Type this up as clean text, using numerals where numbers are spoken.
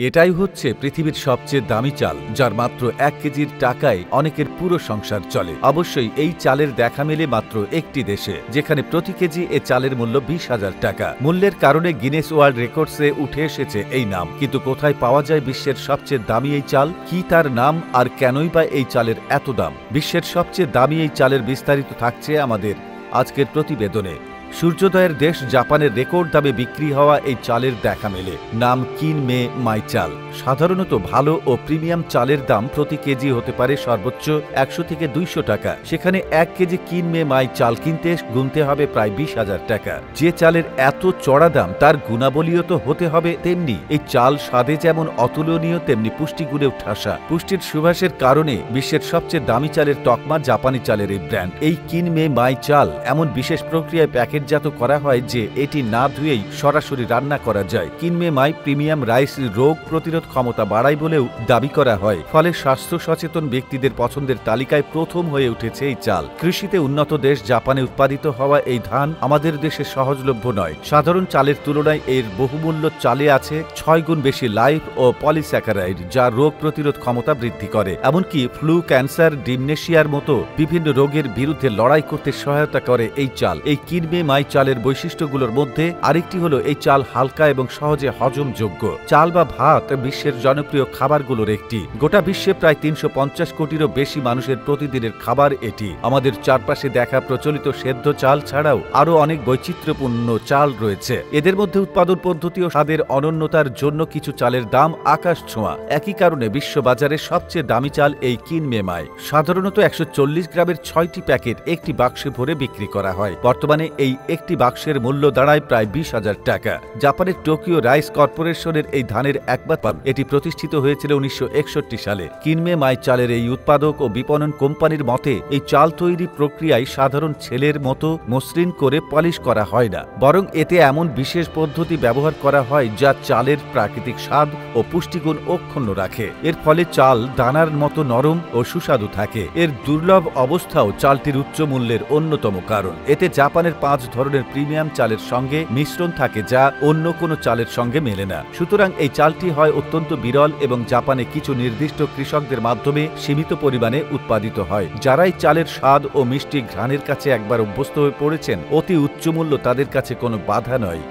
এটাই হচ্ছে পৃথিবীর সবচেয়ে দামি চাল, যার মাত্র ১ কেজির টাকায় অনেকের পুরো সংসার চলে। অবশ্যই এই চালের দেখা মেলে মাত্র একটি দেশে, যেখানে প্রতি কেজি এ চালের মূল্য ২০,০০০ টাকা। মূল্যের কারণে গিনেস ওয়ার্ল্ড রেকর্ডসে উঠে এসেছে এই নাম। কিন্তু কোথায় পাওয়া যায় বিশ্বের সবচেয়ে দামি এই চাল? কি তার নাম, আর কেনই বা এই চালের এত দাম? বিশ্বের সবচেয়ে দামি এই চালের বিস্তারিত থাকছে আমাদের আজকের প্রতিবেদনে। সূর্যোদয়ের দেশ জাপানের রেকর্ড দামে বিক্রি হওয়া এই চালের দেখা মেলে। নাম কিনমে মাই চাল। সাধারণত ভালো ও প্রিমিয়াম চালের দাম প্রতি কেজি হতে পারে সর্বোচ্চ ১০০ থেকে ২০০ টাকা। সেখানে ১ কেজি কিনমে মাই চাল কিনতে গুনতে হবে প্রায় ২০,০০০ টাকা। যে চালের এত চড়া দাম, তার গুণাবলীও তো হতে হবে তেমনি। এই চাল স্বাদে যেমন অতুলনীয়, তেমনি পুষ্টিগুণেও ঠাসা। পুষ্টির সুবাসের কারণে বিশ্বের সবচেয়ে দামি চালের তকমা জাপানি চালের এই ব্র্যান্ড। এই কিনমে মাই চাল এমন বিশেষ প্রক্রিয়ায় প্যাকেটজাত করা হয় যে এটি না ধুয়েই সরাসরি রান্না করা যায়। কিনমে মাই প্রিমিয়াম রাইস রোগ প্রতিরোধ ক্ষমতা বাড়ায় বলেও দাবি করা হয়। ফলে স্বাস্থ্য সচেতন ব্যক্তিদের পছন্দের তালিকায় প্রথম হয়ে উঠেছে এই চাল। কৃষিতে উন্নত দেশ জাপানে উৎপাদিত হওয়া এই ধান আমাদের দেশে সহজলভ্য নয়। সাধারণ চালের তুলনায় এর বহুমূল্য চালে আছে ৬ গুণ বেশি লাইফ ও পলিস্যাকারাইড, যা রোগ প্রতিরোধ ক্ষমতা বৃদ্ধি করে। এমনকি ফ্লু, ক্যান্সার, ডিমনেশিয়ার মতো বিভিন্ন রোগের বিরুদ্ধে লড়াই করতে সহায়তা করে এই চাল। এই কিনমে মাই চালের বৈশিষ্ট্যগুলোর মধ্যে আরেকটি হলো এই চাল হালকা এবং সহজে হজমযোগ্য। চাল বা ভাত বিশ্বের জনপ্রিয় খাবারগুলোর একটি। গোটা বিশ্বে প্রায় ৩৫০ কোটিরও বেশি মানুষের প্রতিদিনের খাবার এটি। আমাদের চারপাশে দেখা প্রচলিত সেদ্ধ চাল ছাড়াও আরও অনেক বৈচিত্র্যপূর্ণ চাল রয়েছে। এদের মধ্যে উৎপাদন পদ্ধতি ও স্বাদের অনন্যতার জন্য কিছু চালের দাম আকাশ ছোঁয়া। একই কারণে বিশ্ববাজারে সবচেয়ে দামি চাল এই কিনমে মাই। সাধারণত ১৪০ গ্রামের ৬টি প্যাকেট একটি বাক্সে ভরে বিক্রি করা হয়। বর্তমানে এই একটি বাক্সের মূল্য দাঁড়ায় প্রায় ২০,০০০ টাকা। জাপানের টোকিও রাইস কর্পোরেশনের এই ধানের একমাত্র এটি প্রতিষ্ঠিত হয়েছিল ১৯৬১ সালে। কিনমে মাই চালের এই উৎপাদক ও বিপণন কোম্পানির মতে, এই চাল তৈরি প্রক্রিয়ায় সাধারণ ছেলের মতো মসৃণ করে পলিশ করা হয় না, বরং এতে এমন বিশেষ পদ্ধতি ব্যবহার করা হয় যা চালের প্রাকৃতিক স্বাদ ও পুষ্টিগুণ অক্ষুণ্ণ রাখে। এর ফলে চাল দানার মতো নরম ও সুস্বাদু থাকে। এর দুর্লভ অবস্থাও চালটির উচ্চ মূল্যের অন্যতম কারণ। এতে জাপানের ৫ ধরনের প্রিমিয়াম চালের সঙ্গে মিশ্রণ থাকে, যা অন্য কোনো চালের সঙ্গে মেলে না। সুতরাং এই চালটি হয় অত্যন্ত বিরল এবং জাপানে কিছু নির্দিষ্ট কৃষকদের মাধ্যমে সীমিত পরিমাণে উৎপাদিত হয়। যারা এই চালের স্বাদ ও মিষ্টি ঘ্রাণের কাছে একবার অভ্যস্ত হয়ে পড়েছেন, অতি উচ্চ মূল্য তাদের কাছে কোনো বাধা নয়।